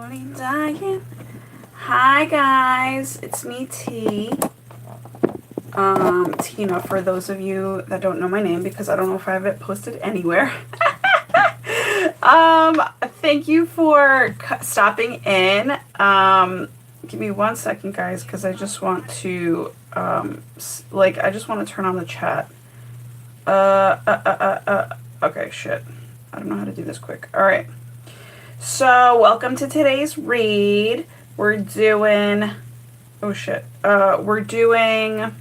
slowly dying. Hi guys, it's me T. Tina for those of you that don't know my name, because I don't know if I have it posted anywhere. Thank you for stopping in. Give me 1 second guys, because I just want to I just want to turn on the chat. Okay, shit. I don't know how to do this quick. All right. So, welcome to today's read. We're doing, we're doing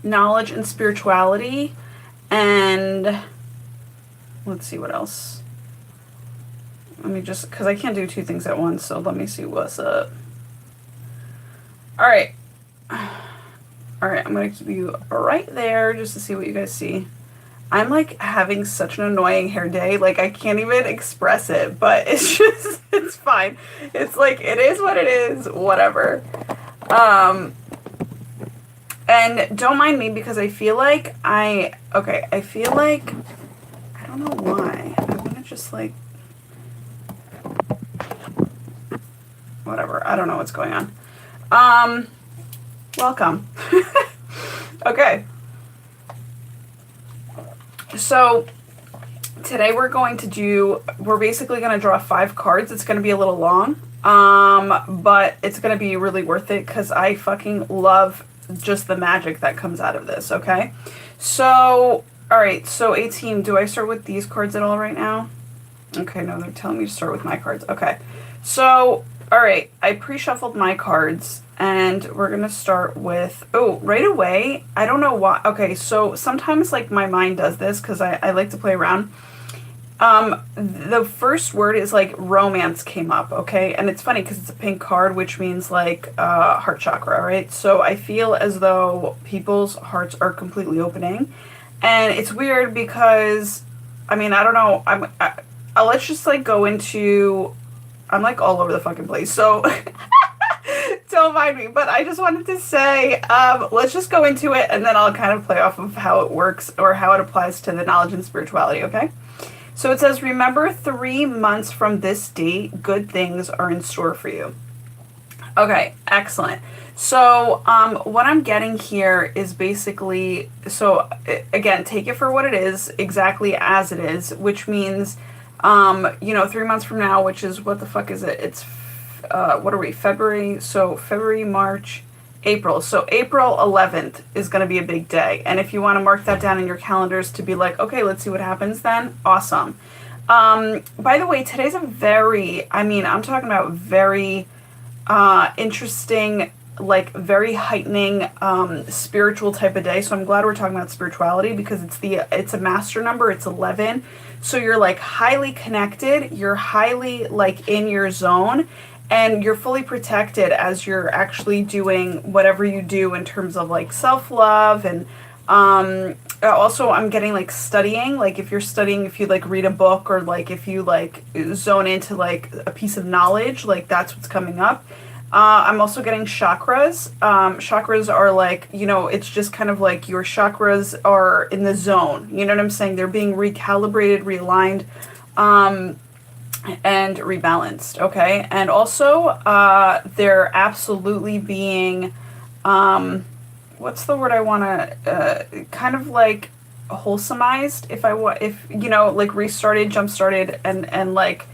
knowledge and spirituality, and let's see what else. Let me just, because I can't do two things at once, so let me see what's up. All right, I'm going to keep you right there just to see what you guys see. I'm like having such an annoying hair day, like I can't even express it, but it's just, it's fine. It's like, it is what it is, whatever. And don't mind me, because I feel like I feel like, I don't know why, I'm gonna just like, whatever, I don't know what's going on. Welcome. Okay. So today we're basically going to draw 5 cards. It's going to be a little long, but it's going to be really worth it because I fucking love just the magic that comes out of this, okay? So, alright, so 18, do I start with these cards at all right now? Okay, no, they're telling me to start with my cards. Okay, so, alright, I pre-shuffled my cards. And we're going to start with, right away, I don't know why. Okay, so sometimes like my mind does this because I like to play around. The first word is like romance came up, okay? And it's funny because it's a pink card, which means like heart chakra, right? So I feel as though people's hearts are completely opening. And it's weird because, I mean, I don't know. Let's just like go into, I'm like all over the fucking place. So... Don't mind me, but I just wanted to say, let's just go into it, and then I'll kind of play off of how it works or how it applies to the knowledge and spirituality, okay? So it says, remember 3 months from this date, good things are in store for you. Okay, excellent. So what I'm getting here is basically, so again, take it for what it is, exactly as it is, which means, 3 months from now, which is, what the fuck is it? It's what are we, February? So February, March, April. So April 11th is going to be a big day. And if you want to mark that down in your calendars to be like, okay, let's see what happens then, awesome. By the way, today's a I'm talking about very interesting, like very heightening spiritual type of day. So I'm glad we're talking about spirituality because it's a master number, it's 11. So you're like highly connected, you're highly like in your zone, and you're fully protected as you're actually doing whatever you do in terms of like self-love. And also I'm getting like studying, like if you're studying, if you like read a book, or like if you like zone into like a piece of knowledge, like that's what's coming up. I'm also getting chakras. Chakras are like, it's just kind of like your chakras are in the zone. You know what I'm saying? They're being recalibrated, realigned, and rebalanced, okay? And also, they're absolutely being, what's the word I want to, kind of like wholesomized, like restarted, jump-started, and like,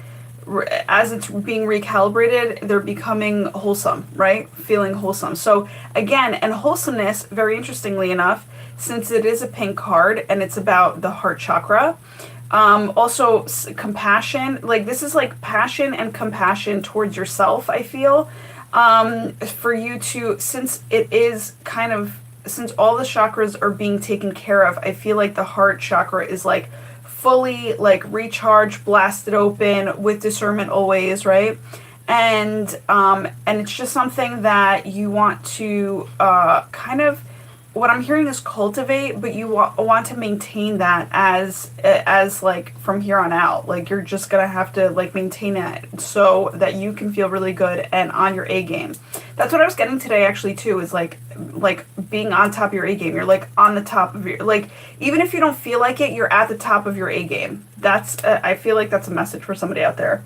as it's being recalibrated, they're becoming wholesome, right? Feeling wholesome. So again, and wholesomeness, very interestingly enough, since it is a pink card and it's about the heart chakra, also compassion, like this is like passion and compassion towards yourself, I feel, for you to, since all the chakras are being taken care of, I feel like the heart chakra is like fully like recharged, blasted open, with discernment always, right? And it's just something that you want to kind of, what I'm hearing is cultivate, but you want to maintain that as like from here on out. Like you're just gonna have to like maintain it so that you can feel really good and on your A game. That's what I was getting today actually too, is like being on top of your A game. You're like on the top of your, like, even if you don't feel like it, you're at the top of your A game. That's I feel like that's a message for somebody out there.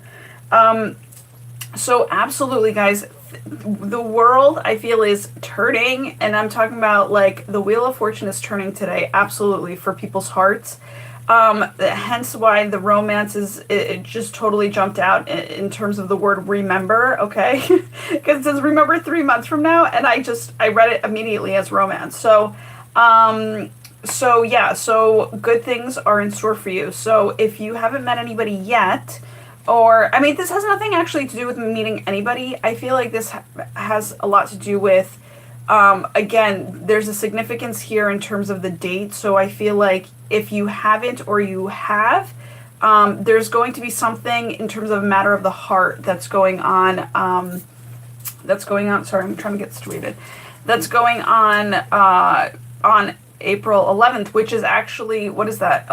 So absolutely, guys, the world I feel is turning, and I'm talking about like the Wheel of Fortune is turning today, absolutely, for people's hearts. Hence why the romance it just totally jumped out in terms of the word remember, okay? Because it says remember 3 months from now, and I read it immediately as romance. So yeah, so good things are in store for you. So if you haven't met anybody yet, or I mean, this has nothing actually to do with meeting anybody. I feel like this has a lot to do with, again, there's a significance here in terms of the date. So I feel like if you haven't or you have, there's going to be something in terms of a matter of the heart that's going on. That's going on. Sorry, I'm trying to get situated. That's going on April 11th, which is actually, what is that?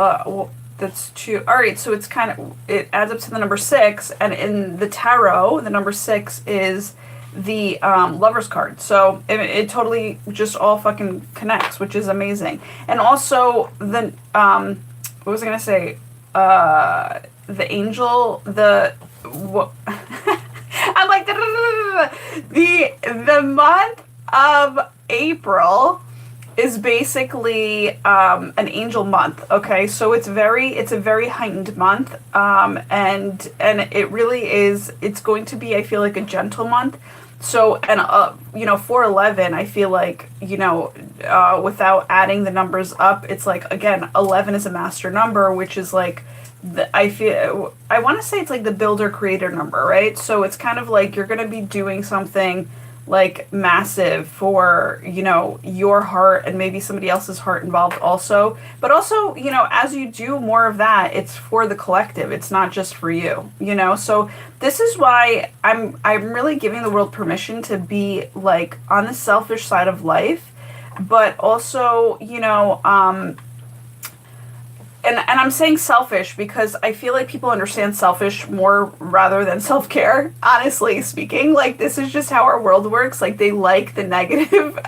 That's two. All right, so it's kind of, it adds up to the number 6, and in the tarot, the number 6 is the Lover's card. So it totally just all fucking connects, which is amazing. And also the what was I gonna say? The angel, what? I'm like the month of April is basically an angel month. Okay, so it's a very heightened month, and it really is. It's going to be, I feel like, a gentle month. So, and 411, I feel like, without adding the numbers up, it's like, again, 11 is a master number, which is like, I want to say it's like the builder creator number, right? So it's kind of like you're going to be doing something like massive for, your heart and maybe somebody else's heart involved also. But also, as you do more of that, it's for the collective. It's not just for you, So this is why I'm really giving the world permission to be like on the selfish side of life, but also, and I'm saying selfish because I feel like people understand selfish more rather than self-care, honestly speaking. Like, this is just how our world works. Like, they like the negative,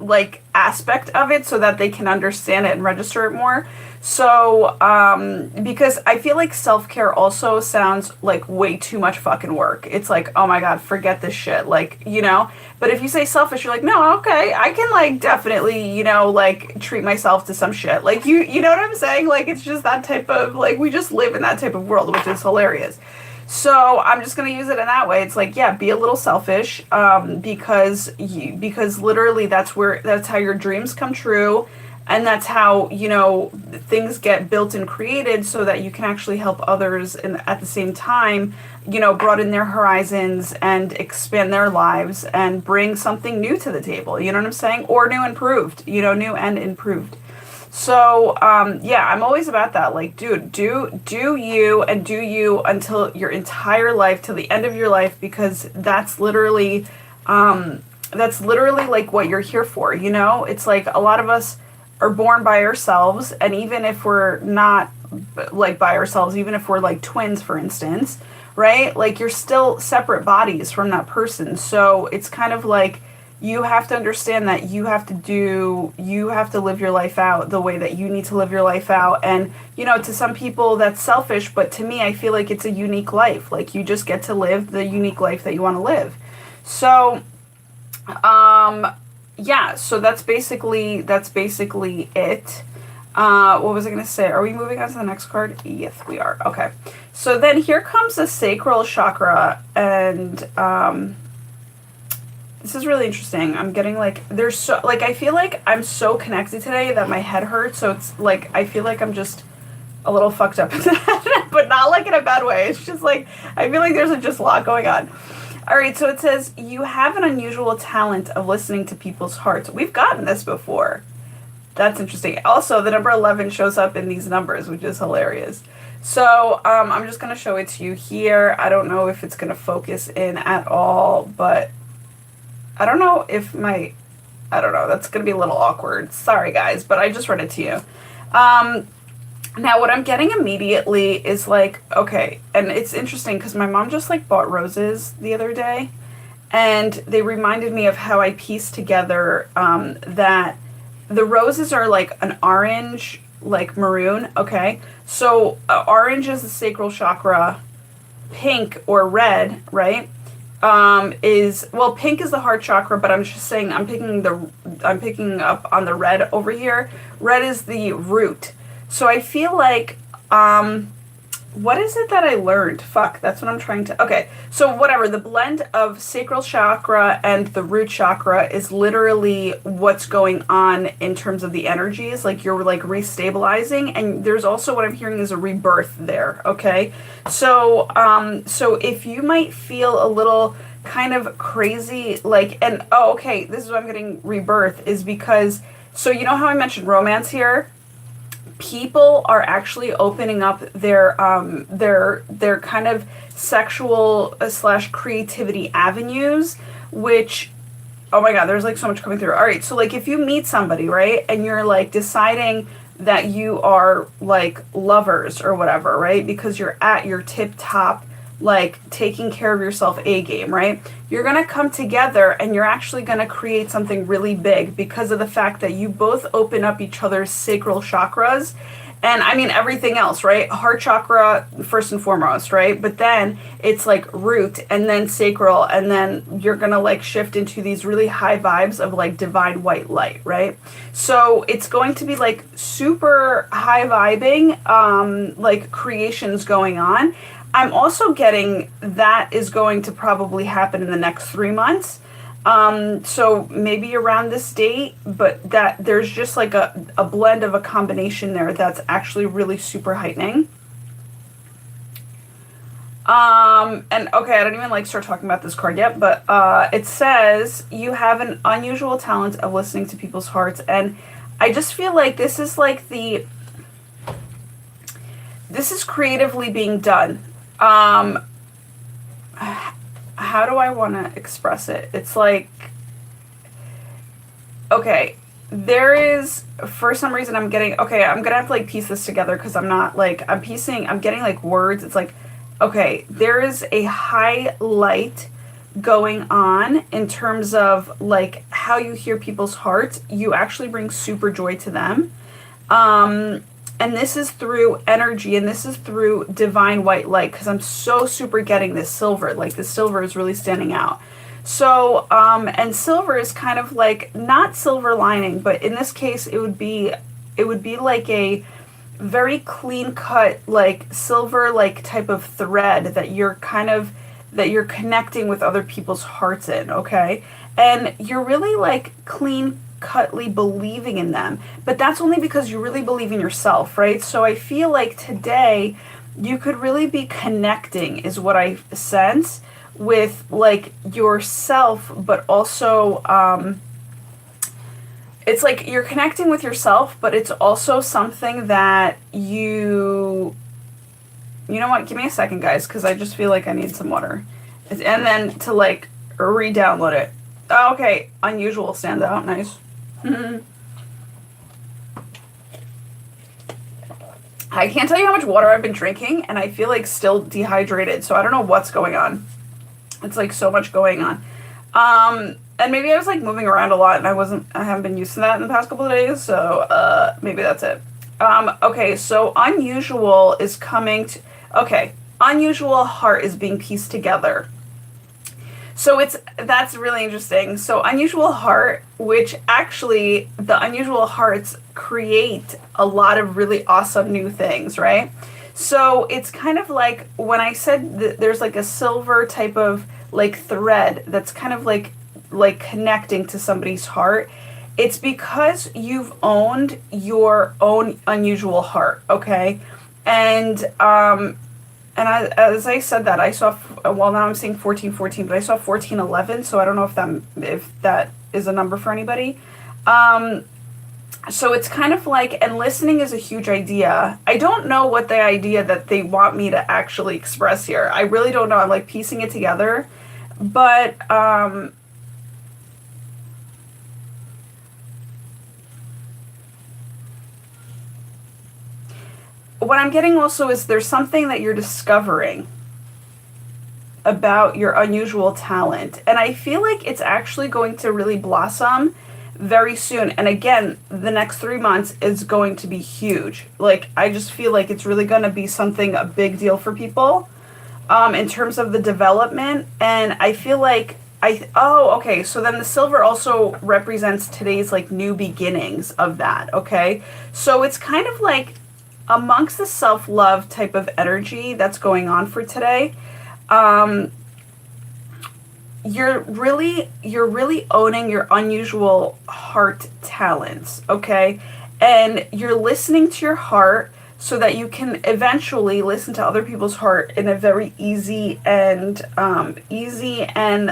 like, aspect of it so that they can understand it and register it more. So, because I feel like self-care also sounds like way too much fucking work. It's like, oh my God, forget this shit. Like, but if you say selfish, you're like, no, okay, I can like definitely, like treat myself to some shit. Like, you know what I'm saying? Like, it's just that type of, like, we just live in that type of world, which is hilarious. So I'm just going to use it in that way. It's like, yeah, be a little selfish, because literally that's how your dreams come true. And that's how, things get built and created so that you can actually help others and at the same time, broaden their horizons and expand their lives and bring something new to the table. You know what I'm saying? Or new and improved. So, yeah, I'm always about that. Like, dude, do you and do you until your entire life, till the end of your life, because that's literally like what you're here for. It's like a lot of us are born by ourselves, and even if we're not like by ourselves, even if we're like twins, for instance, right? Like, you're still separate bodies from that person. So it's kind of like you have to understand that you have to live your life out the way that you need to live your life out. And, to some people that's selfish, but to me, I feel like it's a unique life. Like, you just get to live the unique life that you want to live. So, yeah, so that's basically it. What was I going to say? Are we moving on to the next card? Yes, we are. Okay. So then here comes the sacral chakra, and this is really interesting. I'm getting like, I feel like I'm so connected today that my head hurts. So it's like, I feel like I'm just a little fucked up, but not like in a bad way. It's just like, I feel like there's just a lot going on. All right, so it says, you have an unusual talent of listening to people's hearts. We've gotten this before. That's interesting. Also, the number 11 shows up in these numbers, which is hilarious. So I'm just going to show it to you here. I don't know if it's going to focus in at all, but I don't know if I don't know. That's going to be a little awkward. Sorry, guys, but I just read it to you. Now, what I'm getting immediately is like, okay, and it's interesting because my mom just like bought roses the other day, and they reminded me of how I pieced together that the roses are like an orange, like maroon, okay? So orange is the sacral chakra, pink or red, right? Is, well, pink is the heart chakra, but I'm just saying I'm picking up on the red over here. Red is the root. So I feel like, what is it that I learned? Fuck, that's what I'm trying to... Okay, so whatever. The blend of sacral chakra and the root chakra is literally what's going on in terms of the energies. Like, you're, like, restabilizing. And there's also, what I'm hearing is a rebirth there, okay? So, so if you might feel a little kind of crazy, like... And, oh, okay, this is why I'm getting rebirth, is because... So, you know how I mentioned romance here? People are actually opening up their kind of sexual / creativity avenues, which, oh my god, there's like so much coming through. All right, so like if you meet somebody, right, and you're like deciding that you are like lovers or whatever, right, because you're at your tip top, like taking care of yourself A game, right? You're going to come together and you're actually going to create something really big because of the fact that you both open up each other's sacral chakras. And I mean, everything else, right? Heart chakra, first and foremost, right? But then it's like root and then sacral. And then you're going to like shift into these really high vibes of like divine white light, right? So it's going to be like super high vibing, like creations going on. I'm also getting that is going to probably happen in the next 3 months. So maybe around this date, but that there's just like a blend of a combination there that's actually really super heightening. And okay, I don't even like start talking about this card yet, but it says you have an unusual talent of listening to people's hearts. And I just feel like this is like this is creatively being done. How do I want to express it? It's like, okay, there is, for some reason I'm getting, okay, I'm gonna have to like piece this together because I'm not like, I'm getting like words. It's like, okay, there is a highlight going on in terms of like how you hear people's hearts. You actually bring super joy to them. And this is through energy, and this is through divine white light, because I'm so super getting this silver. Like, the silver is really standing out. So, and silver is kind of like, not silver lining, but in this case, it would be like a very clean cut, like, silver, like, type of thread that you're connecting with other people's hearts in, okay? And you're really, like, clean cutly believing in them, but that's only because you really believe in yourself, right? So I feel like today you could really be connecting, is what I sense, with like yourself, but also it's like you're connecting with yourself, but it's also something that you know what, give me a second, guys, because I just feel like I need some water, and then to like re-download it. Oh, okay, unusual stands out, nice. I can't tell you how much water I've been drinking, and I feel like still dehydrated, so I don't know what's going on. It's like so much going on. And maybe I was like moving around a lot, and I haven't been used to that in the past couple of days, so maybe that's it. Okay, so unusual is coming to, okay, unusual heart is being pieced together. So that's really interesting. So unusual heart, which actually the unusual hearts create a lot of really awesome new things, right? So it's kind of like when I said that there's like a silver type of like thread that's kind of like connecting to somebody's heart. It's because you've owned your own unusual heart, okay? And as I said that, I saw, well, now I'm seeing 1414, but I saw 1411, so I don't know if that is a number for anybody. So it's kind of like, and listening is a huge idea. I don't know what the idea that they want me to actually express here. I really don't know. I'm like piecing it together. But, what I'm getting also is there's something that you're discovering about your unusual talent. And I feel like it's actually going to really blossom very soon. And again, the next 3 months is going to be huge. Like, I just feel like it's really going to be something, a big deal for people. in terms of the development. And I feel like okay, so then the silver also represents today's like new beginnings of that, okay? So it's kind of like amongst the self-love type of energy that's going on for today. You're really owning your unusual heart talents, okay? And you're listening to your heart so that you can eventually listen to other people's heart in a very easy and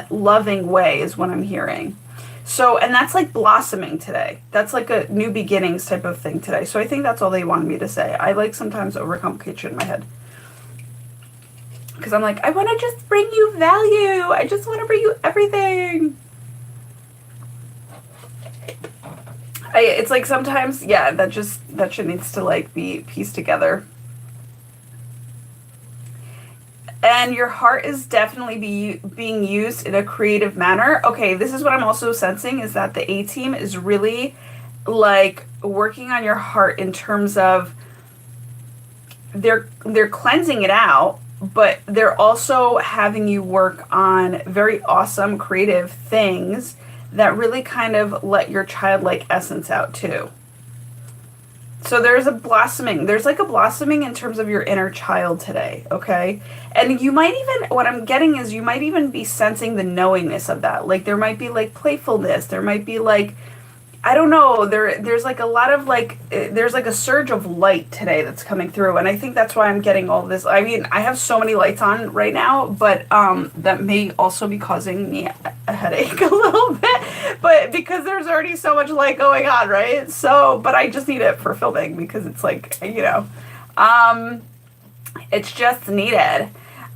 loving way is what I'm hearing. So, and that's like blossoming today. That's like a new beginnings type of thing today. So I think that's all they wanted me to say. I like sometimes overcomplicate shit in my head. Because I'm like, I want to just bring you value. I just want to bring you everything. It's like sometimes, yeah, that shit needs to like be pieced together. And your heart is definitely being used in a creative manner. Okay, this is what I'm also sensing is that the A-team is really like working on your heart in terms of they're cleansing it out, but they're also having you work on very awesome creative things that really kind of let your childlike essence out too. So there's a blossoming. There's like a blossoming in terms of your inner child today, okay? And you might even, what I'm getting is you might even be sensing the knowingness of that. Like there might be like playfulness. There might be like, I don't know, there's like a lot of like, there's like a surge of light today that's coming through. And I think that's why I'm getting all this. I mean, I have so many lights on right now, but that may also be causing me a headache a little bit. But because there's already so much light going on, right? So, but I just need it for filming because it's like, you know, it's just needed.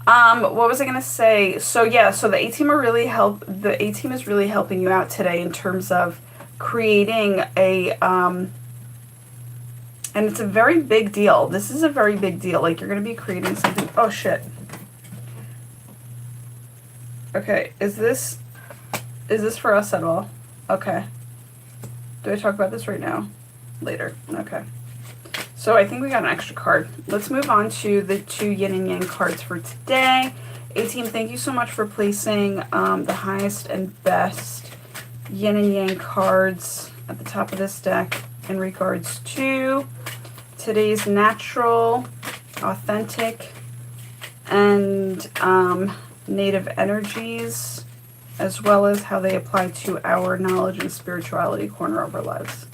What was I going to say? So yeah, so the A-team is really helping you out today in terms of creating a and it's a very big deal. This is a very big deal. Like you're going to be creating something. Oh shit. Okay, is this for us at all? Okay. Do I talk about this right now? Later. Okay. So I think we got an extra card. Let's move on to the 2 yin and yang cards for today. A-team, thank you so much for placing the highest and best yin and yang cards at the top of this deck in regards to today's natural, authentic, and native energies, as well as how they apply to our knowledge and spirituality corner of our lives.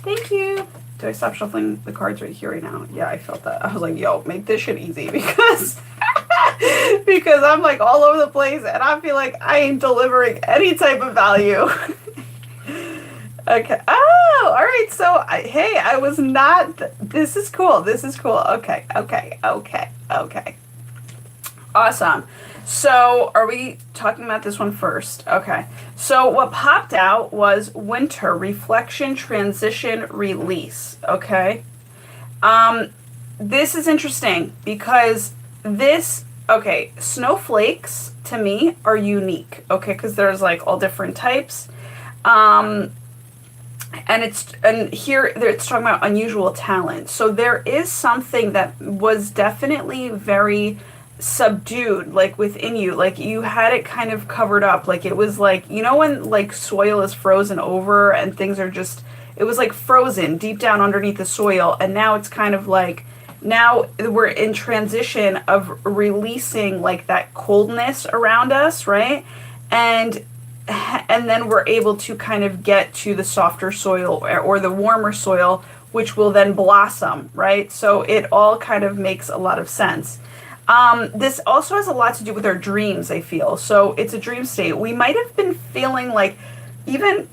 Thank you. Do I stop shuffling the cards right here right now? Yeah, I felt that. I was like, yo, make this shit easy because because I'm like all over the place and I feel like I ain't delivering any type of value. Okay. Oh, all right. So, hey, I was not. This is cool. This is cool. Okay. Awesome. So, are we talking about this one first? Okay. So, what popped out was winter, reflection, transition, release. Okay. This is interesting because snowflakes to me are unique. Okay. Because there's like all different types. And here it's talking about unusual talent. So there is something that was definitely very subdued, like within you, like you had it kind of covered up, like it was like, you know, when like soil is frozen over and things are just, it was like frozen deep down underneath the soil, and now it's kind of like, now we're in transition of releasing like that coldness around us, right? And then we're able to kind of get to the softer soil or the warmer soil, which will then blossom, right? So it all kind of makes a lot of sense. This also has a lot to do with our dreams, I feel. So it's a dream state. We might have been feeling like, even,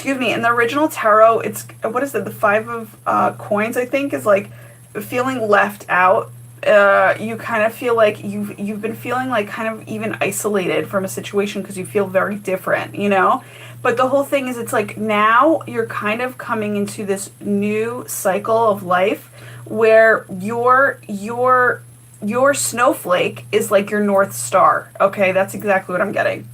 in the original tarot, it's, what is it, the 5 of coins, I think, is like feeling left out. You kind of feel like you've been feeling like kind of even isolated from a situation because you feel very different, you know? But the whole thing is, it's like now you're kind of coming into this new cycle of life where your snowflake is like your North Star. Okay, that's exactly what I'm getting.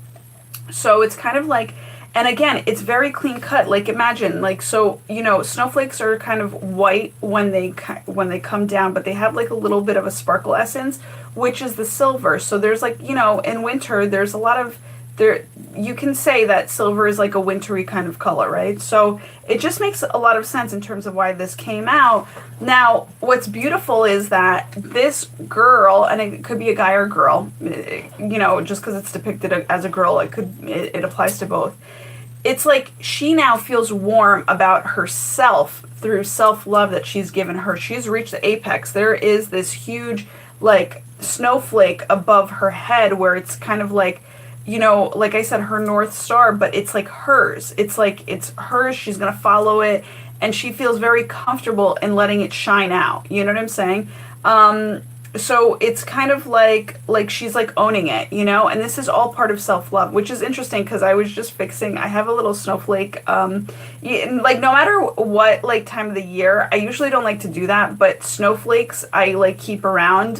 So it's kind of like And again, it's very clean cut. Like imagine, like, so, you know, snowflakes are kind of white when they come down, but they have like a little bit of a sparkle essence, which is the silver. So there's like, you know, in winter there's a lot of there, you can say that silver is like a wintry kind of color, right? So it just makes a lot of sense in terms of why this came out. Now, what's beautiful is that this girl, and it could be a guy or girl, you know, just because it's depicted as a girl, it applies to both. It's like she now feels warm about herself through self-love that she's given her. She's reached the apex. There is this huge like snowflake above her head where it's kind of like, you know, like I said, her North Star, but it's like hers. It's like, it's hers. She's going to follow it. And she feels very comfortable in letting it shine out. You know what I'm saying? So it's kind of like she's like owning it, you know, and this is all part of self-love, which is interesting because I was just fixing, I have a little snowflake, like no matter what like time of the year, I usually don't like to do that, but snowflakes I like keep around,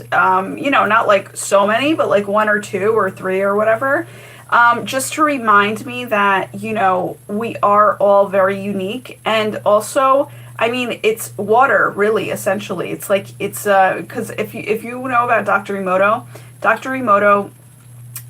you know, not like so many, but like 1 or 2 or 3 or whatever. Just to remind me that, you know, we are all very unique. And also, I mean, it's water, really, essentially. It's like, it's, because if you know about Dr. Emoto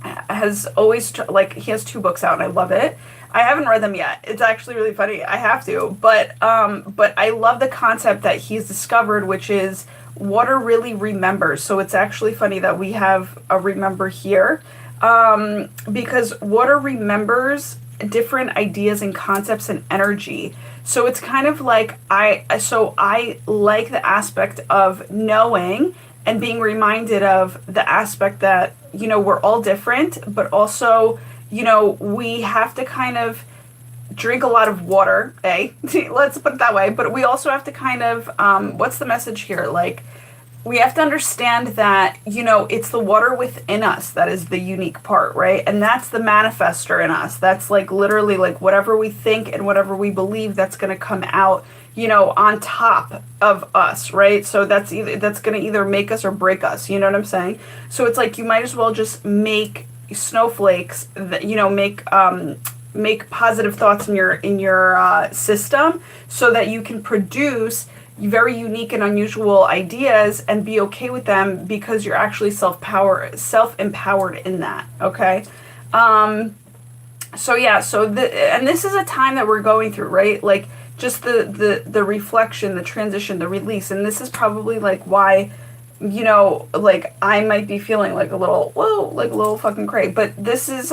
has always, like, he has 2 books out, and I love it. I haven't read them yet. It's actually really funny. I have to. But I love the concept that he's discovered, which is water really remembers. So it's actually funny that we have a remember here. Because water remembers different ideas and concepts and energy. So it's kind of like I like the aspect of knowing and being reminded of the aspect that, you know, we're all different, but also, you know, we have to kind of drink a lot of water, let's put it that way, but we also have to kind of, what's the message here? Like, we have to understand that, you know, it's the water within us that is the unique part, right? And that's the manifester in us. That's like literally like whatever we think and whatever we believe, that's going to come out, you know, on top of us, right? So that's going to either make us or break us, you know what I'm saying? So it's like you might as well just make snowflakes that, you know, make positive thoughts in your system so that you can produce very unique and unusual ideas and be okay with them because you're actually self-empowered in that, okay? So yeah, and this is a time that we're going through, right? Like just the reflection, the transition, the release, and this is probably like why, you know, like I might be feeling like a little, whoa, like a little fucking cray, but this is,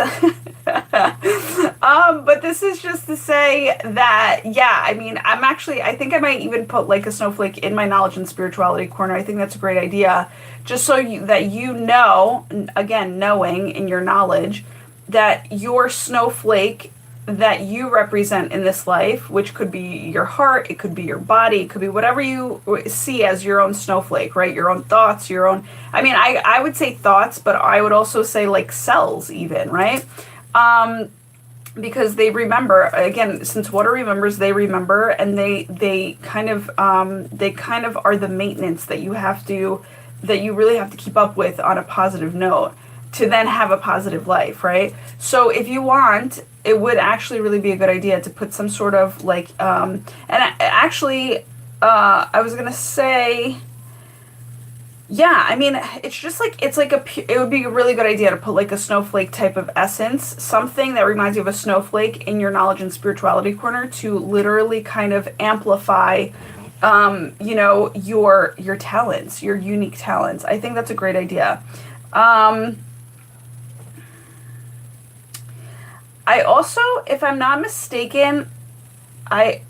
but this is just to say that, yeah, I mean, I think I might even put like a snowflake in my knowledge and spirituality corner. I think that's a great idea. Just so that you know, again, knowing in your knowledge that your snowflake that you represent in this life, which could be your heart, it could be your body, it could be whatever you see as your own snowflake, right? Your own thoughts, your own, I mean, I would say thoughts, but I would also say like cells even, right? Because they remember, again, since water remembers, they remember, and they kind of are the maintenance that you really have to keep up with on a positive note to then have a positive life, right? So if you want, it would actually really be a good idea to put some sort of like, I was gonna say, yeah, I mean, it's just like, it would be a really good idea to put like a snowflake type of essence, something that reminds you of a snowflake in your knowledge and spirituality corner to literally kind of amplify, you know, your talents, your unique talents. I think that's a great idea. I also, if I'm not mistaken,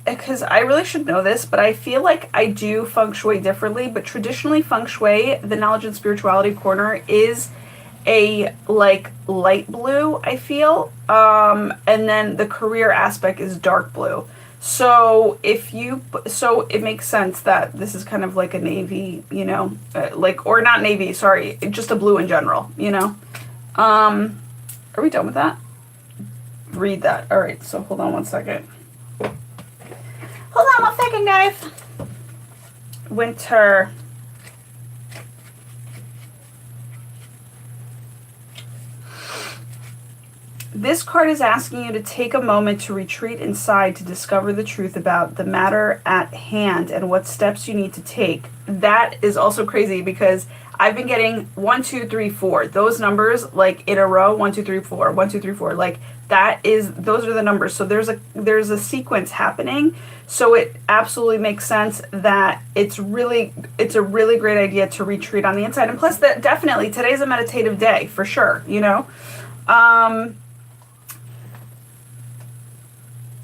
because I really should know this, but I feel like I do feng shui differently, but traditionally feng shui, the knowledge and spirituality corner is a like light blue, I feel, and then the career aspect is dark blue. So it makes sense that this is kind of like a navy, you know, like, or not navy, sorry, just a blue in general, you know. Are we done with that? Read that. All right, so hold on one second. Hold on one second, guys. Winter. This card is asking you to take a moment to retreat inside to discover the truth about the matter at hand and what steps you need to take. That is also crazy because I've been getting 1, 2, 3, 4. Those numbers like in a row, 1, 2, 3, 4, 1, 2, 3, 4. Like those are the numbers. So there's a sequence happening. So it absolutely makes sense that it's a really great idea to retreat on the inside. And plus that definitely today's a meditative day for sure, you know.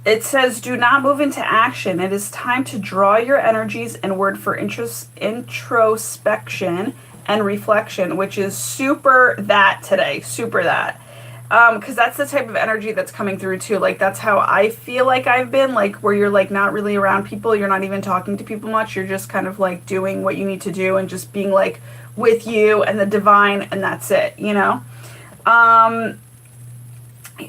It says, do not move into action. It is time to draw your energies inward for introspection and reflection, which is super that today, super that. Because that's the type of energy that's coming through too. Like that's how I feel like I've been, like where you're like not really around people, you're not even talking to people much, you're just kind of like doing what you need to do and just being like with you and the divine, and that's it, you know?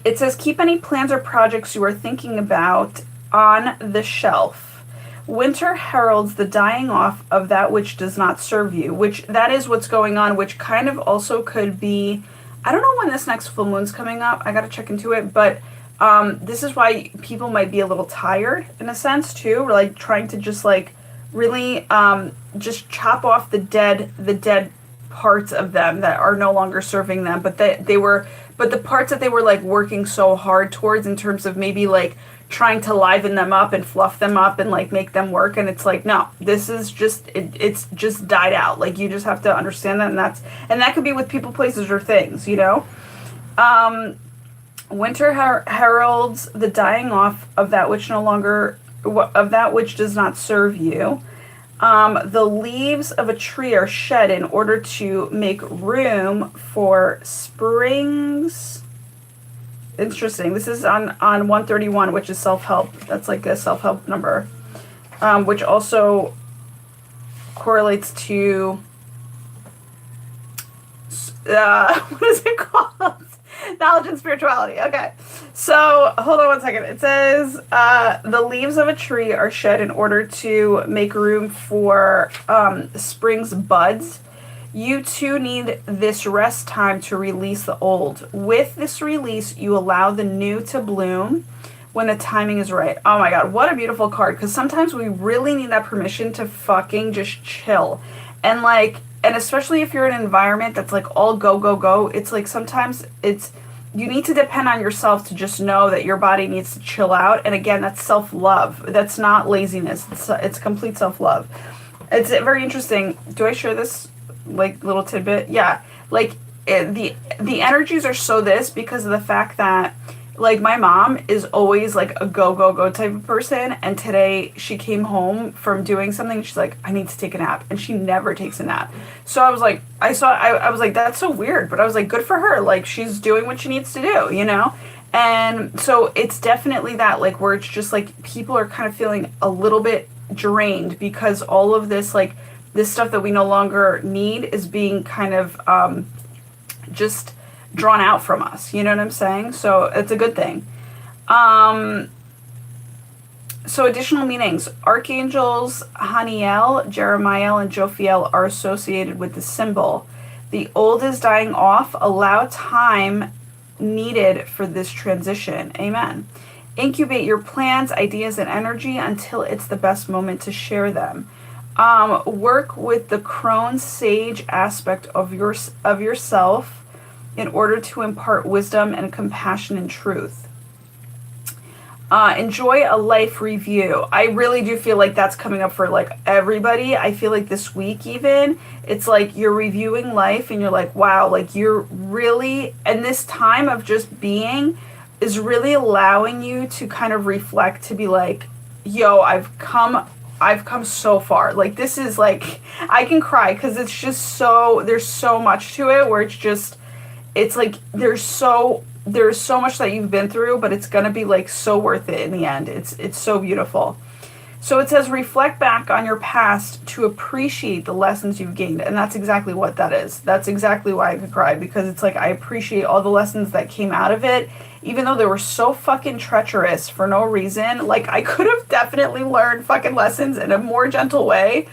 It says, keep any plans or projects you are thinking about on the shelf. Winter heralds the dying off of that which does not serve you, which that is what's going on, which kind of also could be, I don't know when this next full moon's coming up. I got to check into it, but this is why people might be a little tired in a sense too, like trying to just like really just chop off the dead parts of them that are no longer serving them, but the parts that they were like working so hard towards in terms of maybe like trying to liven them up and fluff them up and like make them work, and it's like, no, this is just it's just died out. Like you just have to understand that, and that could be with people, places, or things, you know. Winter heralds the dying off of that which does not serve you. The leaves of a tree are shed in order to make room for springs. Interesting. This is on 131, which is self-help. That's like a self-help number, which also correlates to what is it called? Knowledge and spirituality. Okay. So hold on one second. It says the leaves of a tree are shed in order to make room for spring's buds. You too need this rest time to release the old. With this release, you allow the new to bloom when the timing is right. Oh my God, what a beautiful card. Because sometimes we really need that permission to fucking just chill. And like, and especially if you're in an environment that's like all go, go, go, it's like sometimes you need to depend on yourself to just know that your body needs to chill out. And again, that's self-love. That's not laziness. It's complete self-love. It's very interesting. Do I share this like little tidbit? Yeah. Like the energies are so this because of the fact that like my mom is always like a go, go, go type of person. And today she came home from doing something. She's like, I need to take a nap. And she never takes a nap. So I was like, I was like, that's so weird. But I was like, good for her. Like she's doing what she needs to do, you know? And so it's definitely that like where it's just like people are kind of feeling a little bit drained because all of this, like this stuff that we no longer need is being kind of just drawn out from us, you know what I'm saying? So it's a good thing. So additional meanings. Archangels Haniel, Jeremiel, and Jophiel are associated with the symbol. The old is dying off. Allow time needed for this transition. Amen. Incubate your plans, ideas, and energy until it's the best moment to share them. Work with the crone sage aspect of yourself in order to impart wisdom and compassion and truth. Enjoy a life review. I really do feel like that's coming up for like everybody. I feel like this week even, it's like you're reviewing life and you're like, wow, like you're really, and this time of just being is really allowing you to kind of reflect, to be like, yo, I've come so far. Like this is like, I can cry because it's just so, there's so much to it where it's just, it's like there's so much that you've been through, but it's gonna be like so worth it in the end. It's so beautiful. So it says reflect back on your past to appreciate the lessons you've gained, and that's exactly what that is. That's exactly why I could cry, because it's like I appreciate all the lessons that came out of it, even though they were so fucking treacherous for no reason. Like I could have definitely learned fucking lessons in a more gentle way.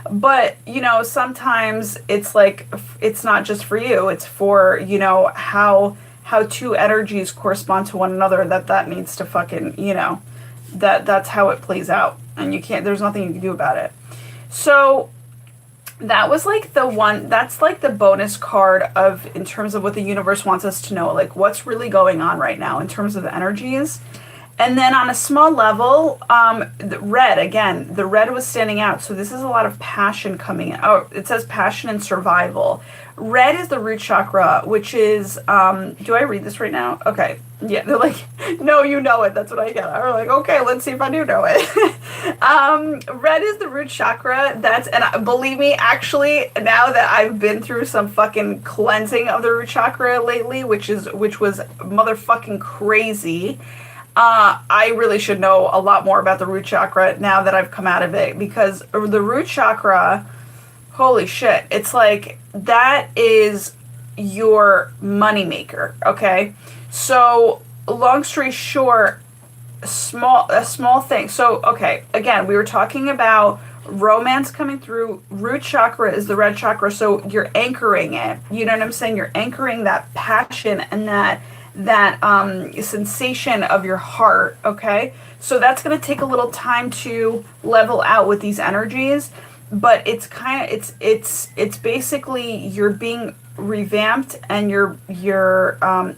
But, you know, sometimes it's like, it's not just for you. It's for, you know, how how two energies correspond to one another, that needs to fucking, you know, that's how it plays out. And you can't, there's nothing you can do about it. So that was like the one, that's like the bonus card of, in terms of what the universe wants us to know, like what's really going on right now in terms of the energies. And then on a small level, the red was standing out. So this is a lot of passion coming in. Oh, it says passion and survival. Red is the root chakra, which is, do I read this right now? Okay. Yeah, they're like, no, you know it. That's what I get. I'm like, okay, let's see if I do know it. Red is the root chakra. And believe me, actually, now that I've been through some fucking cleansing of the root chakra lately, which was motherfucking crazy, I really should know a lot more about the root chakra now that I've come out of it, because the root chakra, holy shit, it's like, that is your moneymaker, okay? So, long story short, a small thing. So, okay, again, we were talking about romance coming through. Root chakra is the red chakra, so you're anchoring it. You know what I'm saying? You're anchoring that passion and that sensation of your heart, okay? So that's going to take a little time to level out with these energies, but it's kind of, it's basically you're being revamped, and you're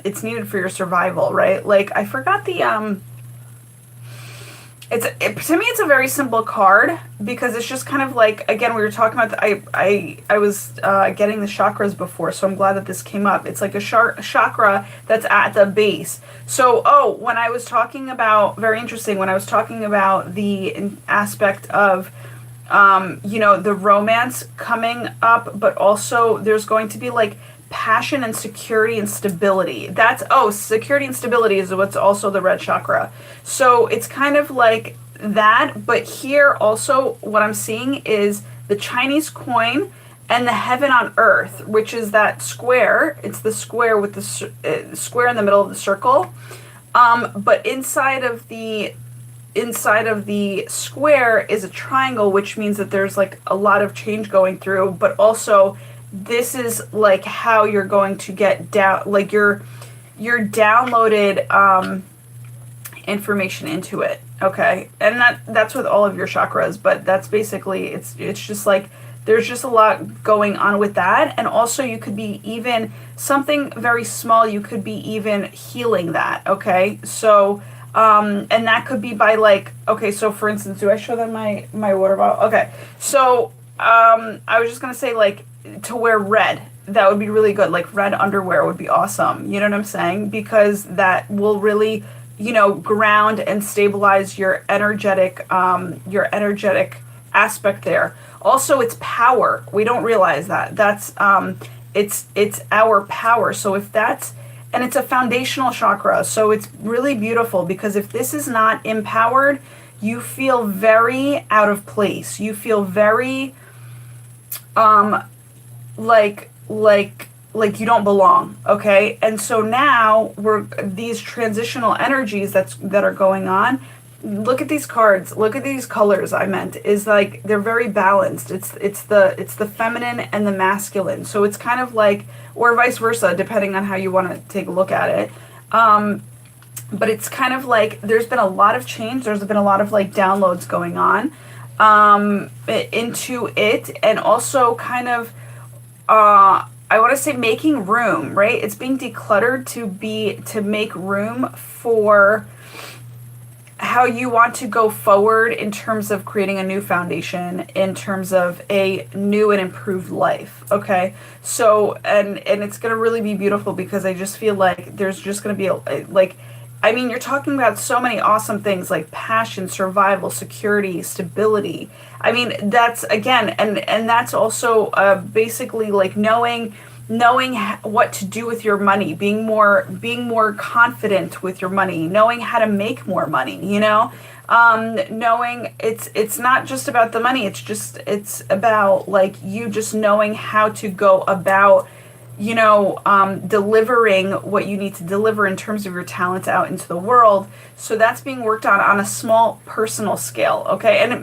it's needed for your survival, right? Like, I forgot the to me it's a very simple card, because it's just kind of like, again, we were talking about I was getting the chakras before, so I'm glad that this came up. It's like a chakra that's at the base. So when I was talking about, very interesting, when I was talking about the aspect of you know, the romance coming up, but also there's going to be like passion and security and stability. Security and stability is what's also the red chakra. So it's kind of like that, but here also what I'm seeing is the Chinese coin and the heaven on earth, which is that square. It's the square with the square in the middle of the circle. But inside of the square is a triangle, which means that there's like a lot of change going through, but also this is like how you're going to get down, like your downloaded information into it, okay? And that's with all of your chakras, but that's basically, it's just like, there's just a lot going on with that. And also you could be even something very small, you could be even healing that, okay? So and that could be by like, okay, so for instance, do I show them my water bottle? Okay, so I was just gonna say, like, to wear red, that would be really good. Like red underwear would be awesome, you know what I'm saying? Because that will really, you know, ground and stabilize your energetic aspect there. Also, it's power. We don't realize that. That's it's our power. So if that's, and it's a foundational chakra, so it's really beautiful, because if this is not empowered, you feel very out of place. You feel very like you don't belong, okay? And so now these transitional energies that are going on. Look at these cards. Look at these colors. I meant is like they're very balanced. It's the feminine and the masculine. So it's kind of like, or vice versa, depending on how you want to take a look at it. But it's kind of like there's been a lot of change. There's been a lot of like downloads going on into it, and also kind of I want to say making room, right? It's being decluttered to make room for how you want to go forward in terms of creating a new foundation, in terms of a new and improved life, okay? So, and it's going to really be beautiful, because I just feel like there's just going to be I mean, you're talking about so many awesome things like passion, survival, security, stability. I mean, that's, again, and that's also basically like knowing what to do with your money, being more confident with your money, knowing how to make more money, you know, knowing it's not just about the money. It's about like you just knowing how to go about, you know, delivering what you need to deliver in terms of your talents out into the world. So that's being worked on a small personal scale. Okay. And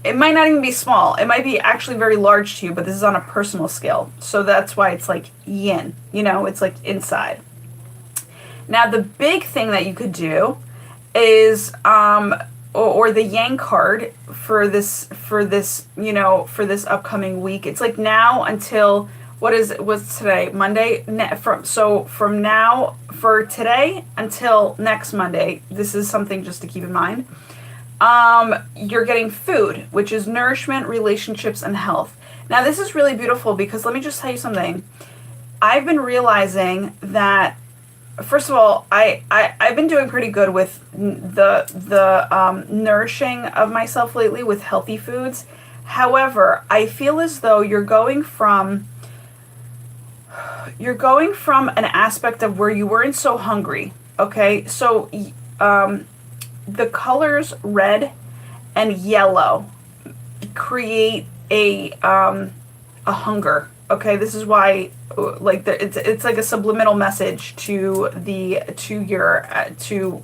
it might not even be small. It might be actually very large to you, but this is on a personal scale. So that's why it's like yin, you know, it's like inside. Now, the big thing that you could do is, or the Yang card for this, you know, for this upcoming week. It's like now until, what's today? Monday? From now, for today until next Monday, this is something just to keep in mind. You're getting food, which is nourishment, relationships, and health. Now, this is really beautiful because let me just tell you something. I've been realizing that, first of all, I've been doing pretty good with the nourishing of myself lately with healthy foods. However, I feel as though you're going from an aspect of where you weren't so hungry. Okay, so the colors red and yellow create a hunger. Okay, this is why, like, it's like a subliminal message to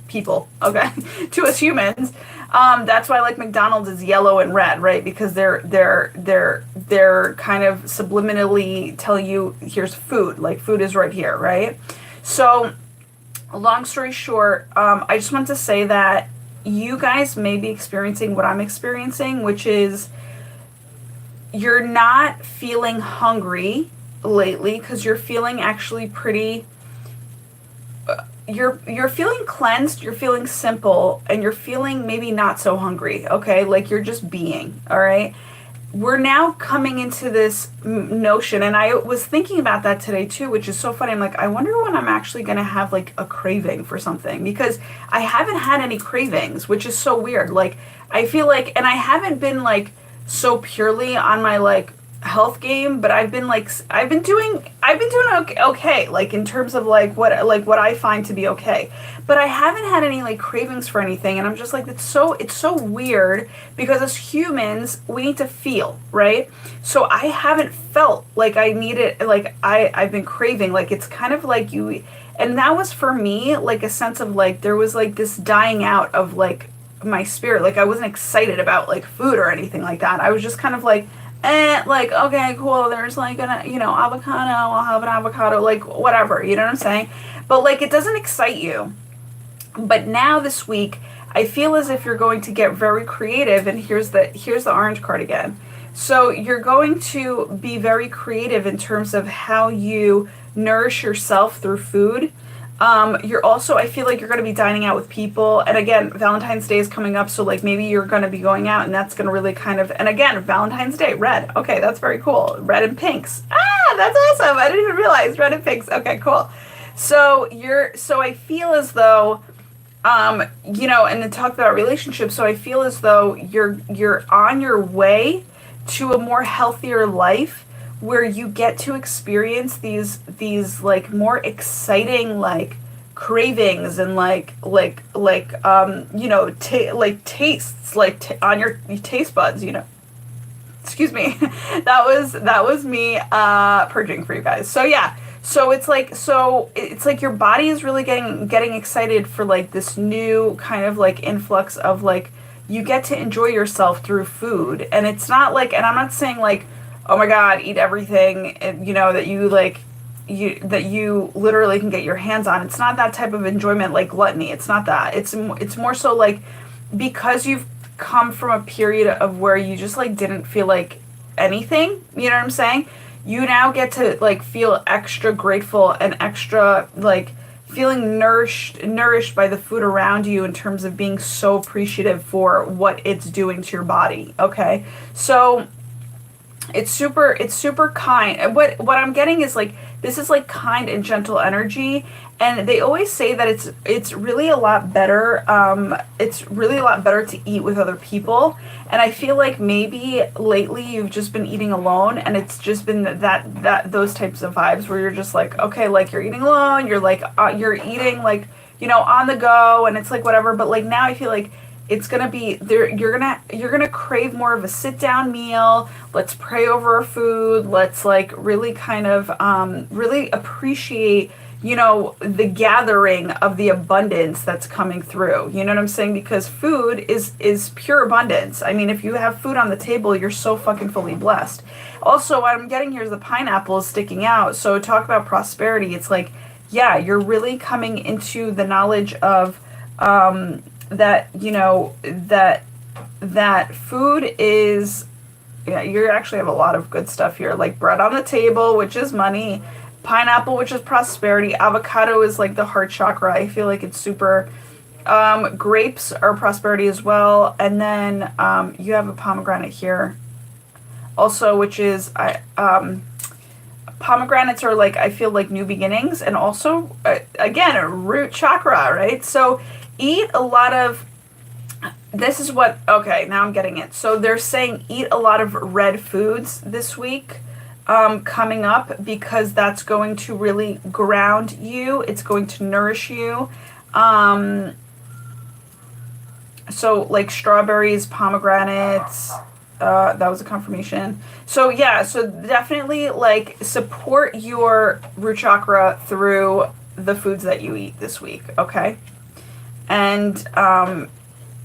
people. Okay, to us humans. That's why, like, McDonald's is yellow and red, right? Because they're kind of subliminally telling you, here's food. Like, food is right here, right? So, long story short, I just want to say that you guys may be experiencing what I'm experiencing, which is you're not feeling hungry lately because you're feeling actually pretty, you're feeling cleansed, you're feeling simple, and you're feeling maybe not so hungry, okay? Like, you're just being, all right? We're now coming into this notion, and I was thinking about that today too, which is so funny. I'm like, I wonder when I'm actually going to have like a craving for something, because I haven't had any cravings, which is so weird. Like, I feel like, and I haven't been like so purely on my like health game, but I've been doing okay, like in terms of like what I find to be okay, but I haven't had any like cravings for anything, and I'm just like, it's so weird, because as humans we need to feel, right? So I haven't felt like I needed, like I've been craving, like it's kind of like you, and that was for me like a sense of like there was like this dying out of like my spirit. Like, I wasn't excited about like food or anything like that. I was just kind of like, like, okay, cool, there's like avocado, I'll have an avocado, like whatever, you know what I'm saying? But like, it doesn't excite you. But now this week, I feel as if you're going to get very creative, and here's the orange card again. So you're going to be very creative in terms of how you nourish yourself through food. You're also, I feel like you're going to be dining out with people. And again, Valentine's Day is coming up. So like maybe you're going to be going out, and that's going to really kind of, and again, Valentine's Day, red. Okay, that's very cool. Red and pinks. Ah, that's awesome. I didn't even realize red and pinks. Okay, cool. So I feel as though, and to talk about relationships. So I feel as though you're on your way to a more healthier life, where you get to experience these like more exciting like cravings and tastes on your taste buds, excuse me. that was me purging for you guys. So yeah, so it's like your body is really getting excited for like this new kind of like influx of like, you get to enjoy yourself through food. And it's not like, and I'm not saying like, oh my God, eat everything, that you literally can get your hands on. It's not that type of enjoyment like gluttony. It's not that. It's more so like, because you've come from a period of where you just like didn't feel like anything, you know what I'm saying? You now get to like feel extra grateful and extra like feeling nourished by the food around you, in terms of being so appreciative for what it's doing to your body. Okay, so it's super kind. And what I'm getting is like, this is like kind and gentle energy, and they always say that it's really a lot better. It's really a lot better to eat with other people. And I feel like maybe lately you've just been eating alone, and it's just been that those types of vibes where you're just like, okay, like you're eating alone, you're like you're eating like on the go, and it's like whatever. But like now I feel like it's gonna be there. You're gonna crave more of a sit down meal. Let's pray over our food. Let's like really kind of really appreciate the gathering of the abundance that's coming through. You know what I'm saying? Because food is pure abundance. I mean, if you have food on the table, you're so fucking fully blessed. Also, what I'm getting here is the pineapple is sticking out. So talk about prosperity. It's like yeah, you're really coming into the knowledge of that, you know, that food is, yeah, you actually have a lot of good stuff here, like bread on the table, which is money, pineapple, which is prosperity, avocado is like the heart chakra. I feel like it's super. Grapes are prosperity as well, and then you have a pomegranate here, also, which is pomegranates are like, I feel like new beginnings, and also again a root chakra, right? So eat a lot of, this is what, okay, now I'm getting it. So they're saying eat a lot of red foods this week, coming up, because that's going to really ground you. It's going to nourish you. So like strawberries, pomegranates, that was a confirmation. So yeah, so definitely like support your root chakra through the foods that you eat this week, okay? And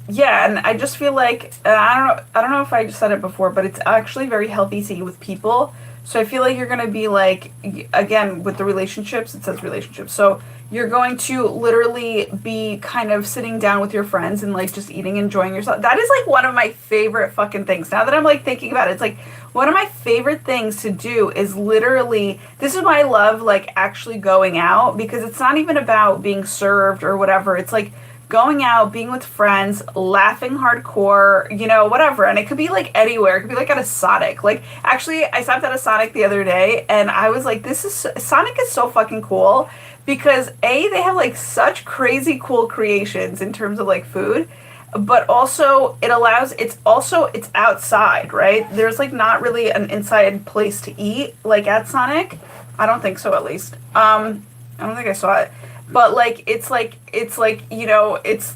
yeah, and I just feel like, I don't know if I just said it before, but it's actually very healthy to eat with people. So I feel like you're going to be like, again, with the relationships, it says relationships. So you're going to literally be kind of sitting down with your friends and like just eating, enjoying yourself. That is like one of my favorite fucking things. Now that I'm like thinking about it, it's like one of my favorite things to do is literally, this is why I love like actually going out, because it's not even about being served or whatever. It's like going out, being with friends, laughing hardcore, you know, whatever. And it could be like anywhere. It could be like at a Sonic. Like, actually, I stopped at a Sonic the other day and I was like, Sonic is so fucking cool, because A, they have like such crazy cool creations in terms of like food, but also it's outside, right? There's like not really an inside place to eat like at Sonic. I don't think so, at least. I don't think I saw it. But like it's like you know, it's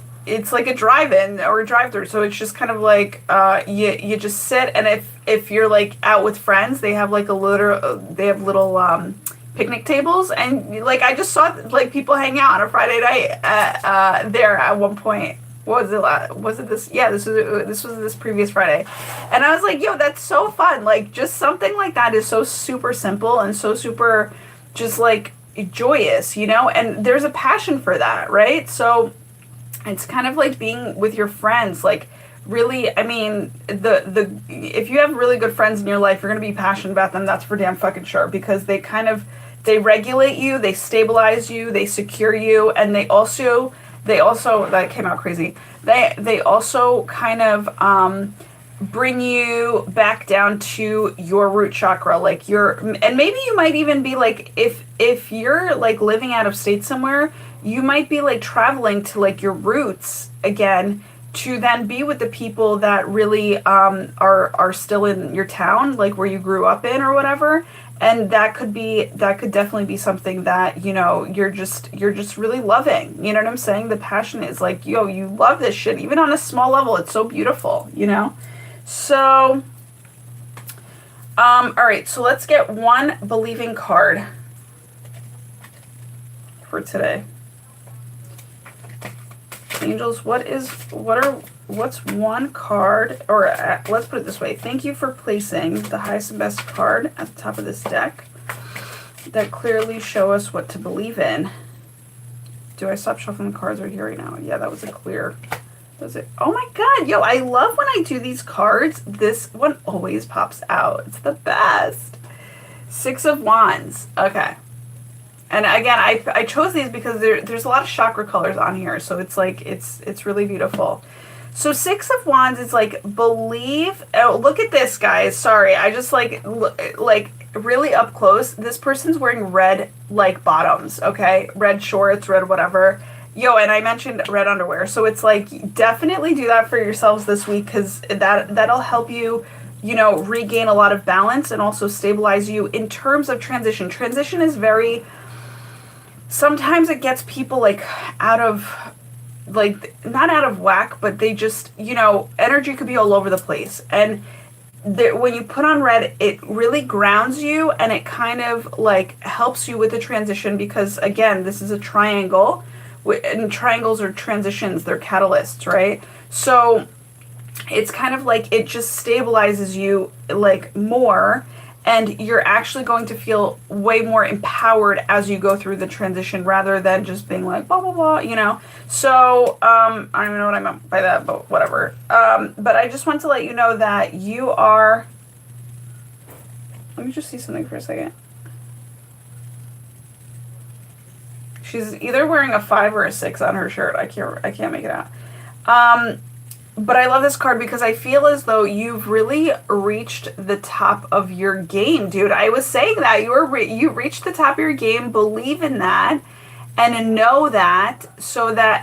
like a drive-in or a drive-through, so it's just kind of like you just sit, and if you're like out with friends, they have like little picnic tables, and like I just saw like people hang out on a Friday night there at one point. What was it? Was it this? Yeah, this was this previous Friday, and I was like, yo, that's so fun. Like just something like that is so super simple and so super just like joyous, you know, and there's a passion for that, right? So it's kind of like being with your friends, like really, I mean, the if you have really good friends in your life, you're going to be passionate about them, that's for damn fucking sure, because they regulate you, they stabilize you, they secure you, and they also that came out crazy, they also kind of bring you back down to your root chakra, like and maybe you might even be like, if you're like living out of state somewhere, you might be like traveling to like your roots again, to then be with the people that really are still in your town, like where you grew up in or whatever. And that could definitely be something that, you know, you're just really loving. You know what I'm saying? The passion is like, yo, you love this shit, even on a small level. It's so beautiful, you know? So, all right, so let's get one believing card for today. Angels, what's one card, or let's put it this way. Thank you for placing the highest and best card at the top of this deck that clearly show us what to believe in. Do I stop shuffling the cards right here right now? Yeah, that was a clear. Does it? Oh my god, yo, I love when I do these cards. This one always pops out. It's the best. Six of Wands. Okay. And again, I chose these because there's a lot of chakra colors on here, so it's like it's really beautiful. So Six of Wands is like believe. Oh, look at this, guys. Sorry, I just like really up close. This person's wearing red like bottoms. Okay, red shorts, red whatever. Yo, and I mentioned red underwear, so it's like definitely do that for yourselves this week, because that'll help you, you know, regain a lot of balance and also stabilize you in terms of transition. Transition is very, sometimes it gets people like out of, like not out of whack, but they just, you know, energy could be all over the place. And when you put on red, it really grounds you, and it kind of like helps you with the transition, because again, this is a triangle. And triangles are transitions, they're catalysts, right? So it's kind of like it just stabilizes you like more, and you're actually going to feel way more empowered as you go through the transition rather than just being like, blah, blah, blah, you know? So, I don't even know what I meant by that, but whatever. But I just want to let you know that you are, let me just see something for a second. She's either wearing a 5 or a 6 on her shirt. I can't make it out. But I love this card because I feel as though you've really reached the top of your game, dude. I was saying that you reached the top of your game. Believe in that, and know that,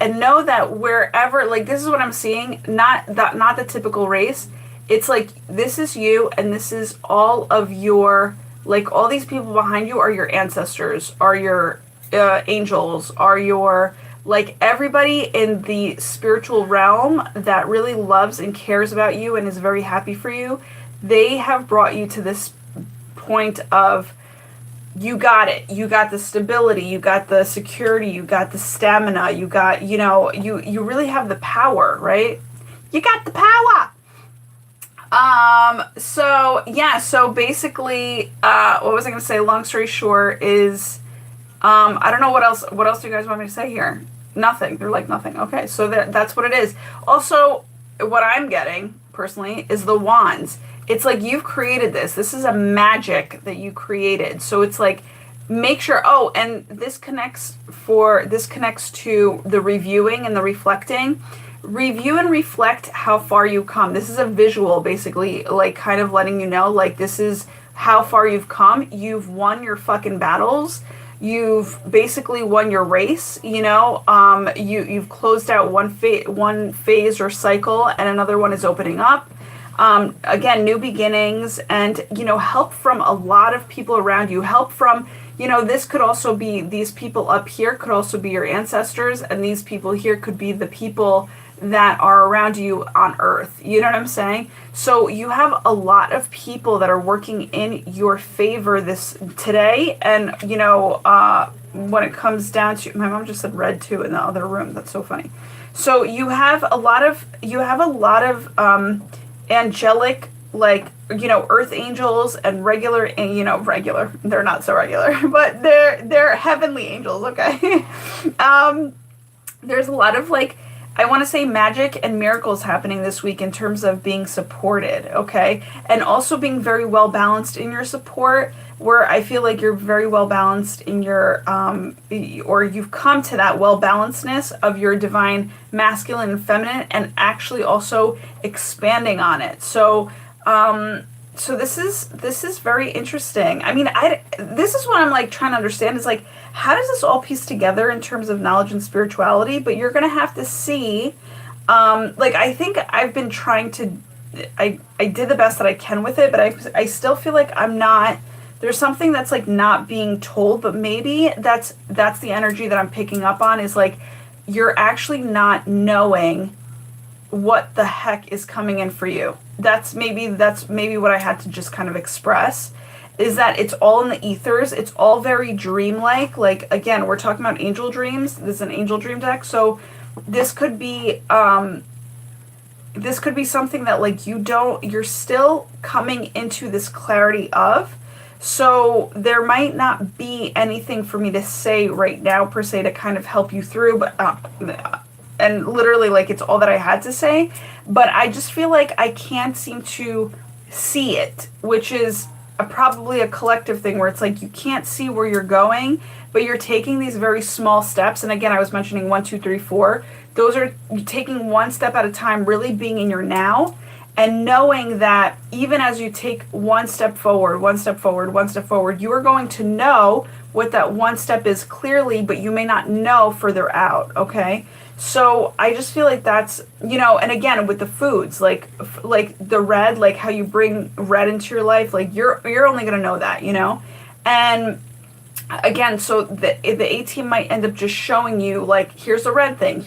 and know that wherever, like, this is what I'm seeing. Not the typical race. It's like, this is you, and this is all of your, like, all these people behind you are your ancestors, are your angels, are your, like, everybody in the spiritual realm that really loves and cares about you and is very happy for you. They have brought you to this point of, you got it. You got the stability, you got the security, you got the stamina, you got, you know, you really have the power, right? You got the power. So yeah, so basically, what was I going to say? Long story short is, I don't know what else do you guys want me to say here? Nothing. They're like, nothing. Okay, so that's what it is. Also, what I'm getting, personally, is the wands. It's like, you've created this. This is a magic that you created. So it's like, make sure, oh, and this connects to the reviewing and the reflecting. Review and reflect how far you've come. This is a visual, basically, like, kind of letting you know, like, this is how far you've come. You've won your fucking battles. You've basically won your race, you know. You've closed out one phase or cycle, and another one is opening up. Again, new beginnings, and, you know, help from a lot of people around you. Help from, you know, this could also be, these people up here could also be your ancestors, and these people here could be the people that are around you on Earth. You know what I'm saying? So you have a lot of people that are working in your favor today. And, you know, when it comes down to, my mom just said red too in the other room. That's so funny. So you have a lot of angelic, like, you know, earth angels and regular, they're not so regular, but they're heavenly angels. Okay. There's a lot of, like, I want to say magic and miracles happening this week in terms of being supported, okay? And also being very well balanced in your support, where I feel like you're very well balanced in your, or you've come to that well balancedness of your divine masculine and feminine, and actually also expanding on it. So, so this is very interesting. I mean, this is what I'm, like, trying to understand is, like, how does this all piece together in terms of knowledge and spirituality? But you're going to have to see, like, I think I've been trying to, I did the best that I can with it, but I still feel like I'm not, there's something that's, like, not being told, but maybe that's the energy that I'm picking up on, is, like, you're actually not knowing what the heck is coming in for you. That's maybe what I had to just kind of express, is that it's all in the ethers. It's all very dreamlike. Like, again, we're talking about angel dreams. This is an angel dream deck. So this could be something that, like, you're still coming into this clarity of. So there might not be anything for me to say right now per se to kind of help you through, but and literally, like, it's all that I had to say, but I just feel like I can't seem to see it, which is probably a collective thing, where it's like you can't see where you're going, but you're taking these very small steps. And again, I was mentioning 1, 2, 3, 4. Those are taking one step at a time, really being in your now, and knowing that even as you take one step forward, you are going to know what that one step is clearly, but you may not know further out, okay? So I just feel like that's, you know, and again, with the foods, like the red, like how you bring red into your life, like you're only going to know that, you know? And again, so the A-team might end up just showing you, like, here's a red thing, and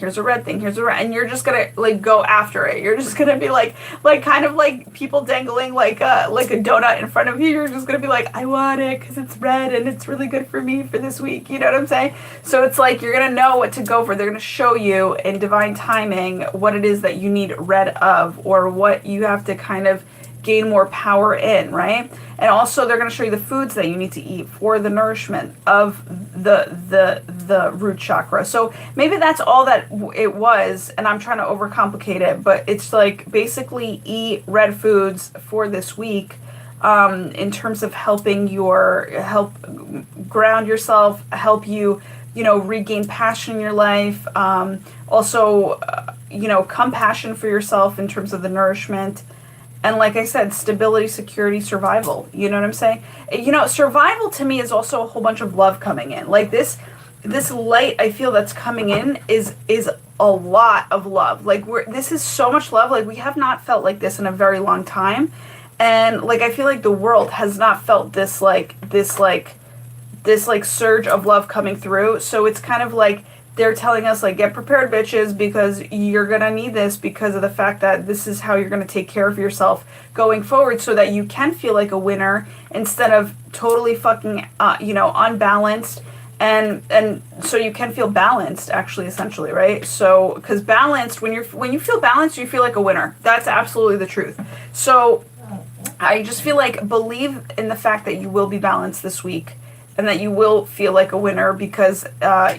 you're just gonna, like, go after it. You're just gonna be like kind of like people dangling like a donut in front of you. You're just gonna be like, I want it because it's red and it's really good for me for this week. You know what I'm saying? So it's like you're gonna know what to go for. They're gonna show you in divine timing what it is that you need red of, or what you have to kind of gain more power in, right? And also they're going to show you the foods that you need to eat for the nourishment of the root chakra. So maybe that's all that it was, and I'm trying to overcomplicate it, but it's like basically eat red foods for this week, in terms of help ground yourself, help you, regain passion in your life. Also, compassion for yourself in terms of the nourishment. And like I said, stability, security, survival. You know what I'm saying? Survival to me is also a whole bunch of love coming in. Like this light I feel that's coming in is a lot of love. Like this is so much love. Like we have not felt like this in a very long time. And like I feel like the world has not felt this surge of love coming through. So it's kind of like they're telling us, like, get prepared, bitches, because you're going to need this because of the fact that this is how you're going to take care of yourself going forward so that you can feel like a winner instead of totally fucking, unbalanced. And so you can feel balanced, actually, essentially, right? So, because balanced, when you feel balanced, you feel like a winner. That's absolutely the truth. So I just feel like believe in the fact that you will be balanced this week and that you will feel like a winner because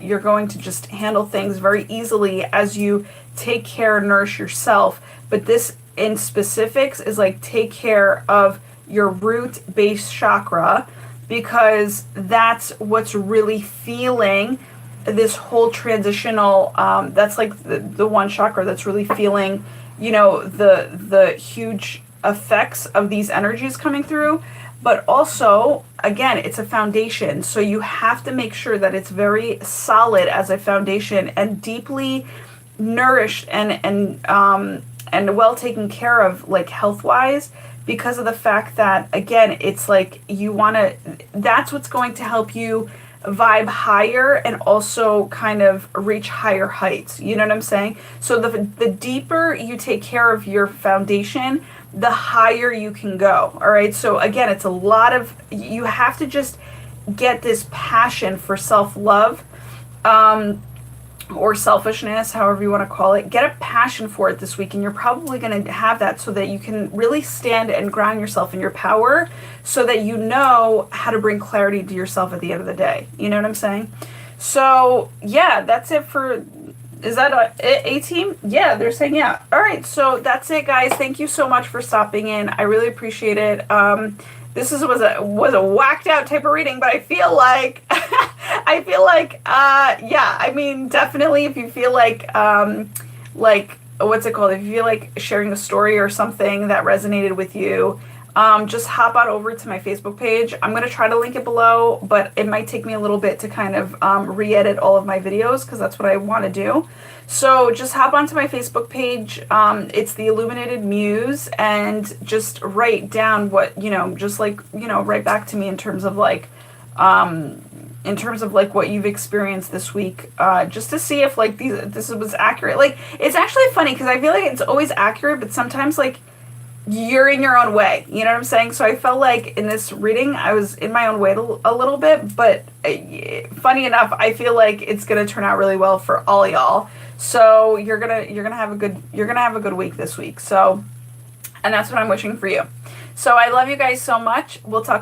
you're going to just handle things very easily as you take care and nourish yourself. But this in specifics is like take care of your root base chakra, because that's what's really feeling this whole transitional, that's like the one chakra that's really feeling, the huge effects of these energies coming through. But also, again, it's a foundation. So you have to make sure that it's very solid as a foundation and deeply nourished and well taken care of, like health-wise, because of the fact that, again, it's like that's what's going to help you vibe higher and also kind of reach higher heights. You know what I'm saying? So the deeper you take care of your foundation, the higher you can go. All right. So again, it's a lot of, you have to just get this passion for self-love, or selfishness, however you want to call it. Get a passion for it this week, and you're probably going to have that so that you can really stand and ground yourself in your power so that you know how to bring clarity to yourself at the end of the day. You know what I'm saying? So yeah, that's it for, is that a team? Yeah, they're saying yeah. All right, so that's it, guys. Thank you so much for stopping in. I really appreciate it. This was a whacked out type of reading, but I feel like yeah, I mean, definitely if you feel like what's it called? If you feel like sharing a story or something that resonated with you, just hop on over to my Facebook page. I'm going to try to link it below, but it might take me a little bit to kind of re-edit all of my videos because that's what I want to do. So just hop onto my Facebook page. It's the Illuminated Muse, and just write down what, just like, write back to me in terms of like what you've experienced this week, just to see if like this was accurate. Like, it's actually funny because I feel like it's always accurate, but sometimes like you're in your own way, you know what I'm saying? So I felt like in this reading I was in my own way a little bit, but funny enough, I feel like it's gonna turn out really well for all y'all. So you're gonna have a good week this week. So, and that's what I'm wishing for you. So I love you guys so much. We'll talk